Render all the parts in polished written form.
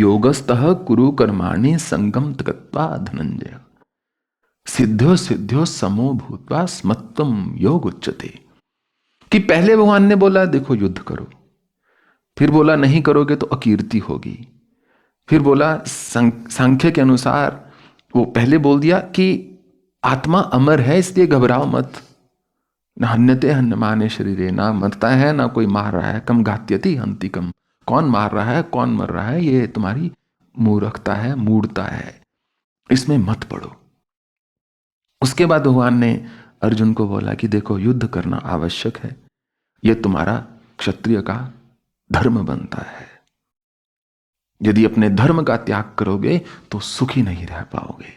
योगस्तः कुरु कर्माणि संगम त्यक्त्वा धनंजय सिद्ध्यो सिद्ध्यो समो भूत्वा स्मत्वम योग उच्यते। कि पहले भगवान ने बोला देखो युद्ध करो, फिर बोला नहीं करोगे तो अकीर्ति होगी, फिर बोला सांख्य के अनुसार वो पहले बोल दिया कि आत्मा अमर है इसलिए घबराओ मत, न हन्यते हन्यमाने शरीरे, ना मरता है ना कोई मार रहा है, कम घात्यति हंति कम, कौन मार रहा है कौन मर रहा है ये तुम्हारी मूर्खता है, मूढ़ता है, इसमें मत पड़ो। उसके बाद भगवान ने अर्जुन को बोला कि देखो युद्ध करना आवश्यक है, यह तुम्हारा क्षत्रिय का धर्म बनता है, यदि अपने धर्म का त्याग करोगे तो सुखी नहीं रह पाओगे।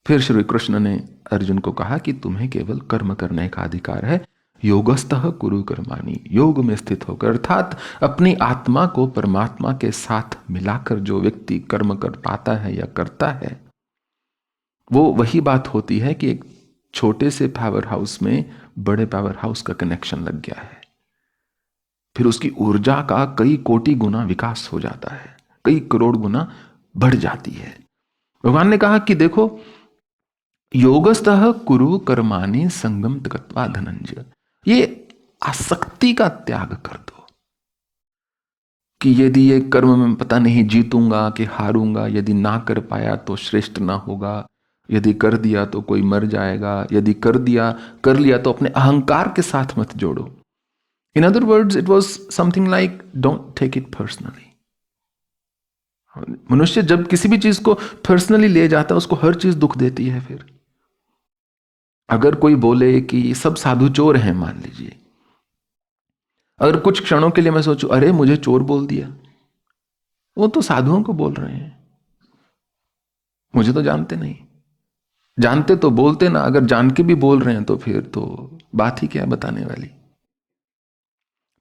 फिर श्री कृष्ण ने अर्जुन को कहा कि तुम्हें केवल कर्म करने का अधिकार है, योगस्तः कुरु कर्माणि, योग में स्थित होकर, अर्थात अपनी आत्मा को परमात्मा के साथ मिलाकर जो व्यक्ति कर्म कर पाता है या करता है, वो वही बात होती है कि एक छोटे से पावर हाउस में बड़े पावर हाउस का कनेक्शन लग गया है, फिर उसकी ऊर्जा का कई कोटि गुना विकास हो जाता है, कई करोड़ गुना बढ़ जाती है। भगवान ने कहा कि देखो योगस्तः कुरु कर्माणि संगम त्यक्त्वा धनंजय, ये आसक्ति का त्याग कर दो कि यदि ये कर्म में पता नहीं जीतूंगा कि हारूंगा, यदि ना कर पाया तो श्रेष्ठ ना होगा, यदि कर दिया तो कोई मर जाएगा, यदि कर लिया तो अपने अहंकार के साथ मत जोड़ो। In other words it was something like don't take it personally. मनुष्य जब किसी भी चीज को पर्सनली ले जाता है उसको हर चीज दुख देती है। फिर अगर कोई बोले कि सब साधु चोर हैं, मान लीजिए, अगर कुछ क्षणों के लिए मैं सोचूं अरे मुझे चोर बोल दिया, वो तो साधुओं को बोल रहे हैं, मुझे तो जानते नहीं, जानते तो बोलते ना, अगर जान के भी बोल रहे हैं तो फिर तो बात ही क्या है बताने वाली।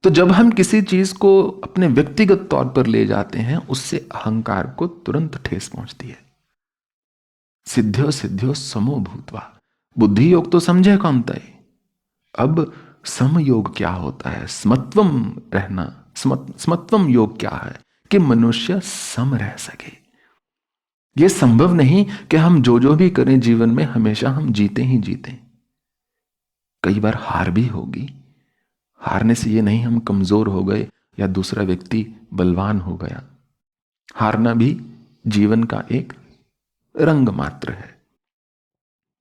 तो जब हम किसी चीज को अपने व्यक्तिगत तौर पर ले जाते हैं उससे अहंकार को तुरंत ठेस पहुंचती है। सिद्ध्यो सिद्ध्यो समो भूत्वा, बुद्धि योग तो समझे कौन तय, अब सम योग क्या होता है, समत्वम रहना, समत्वम योग क्या है कि मनुष्य सम रह सके। यह संभव नहीं कि हम जो भी करें जीवन में हमेशा हम जीते ही जीते, कई बार हार भी होगी। हारने से ये नहीं हम कमजोर हो गए या दूसरा व्यक्ति बलवान हो गया, हारना भी जीवन का एक रंग मात्र है।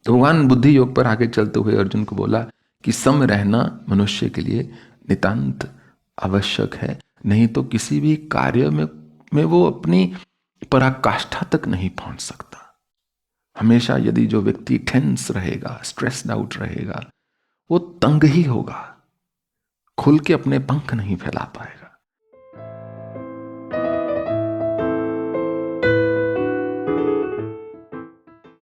तो भगवान बुद्धि योग पर आगे चलते हुए अर्जुन को बोला कि सम रहना मनुष्य के लिए नितांत आवश्यक है, नहीं तो किसी भी कार्य में वो अपनी पराकाष्ठा तक नहीं पहुंच सकता। हमेशा यदि जो व्यक्ति टेंस रहेगा, स्ट्रेस्ड आउट रहेगा, वो तंग ही होगा, खुल के अपने पंख नहीं फैला पाएगा।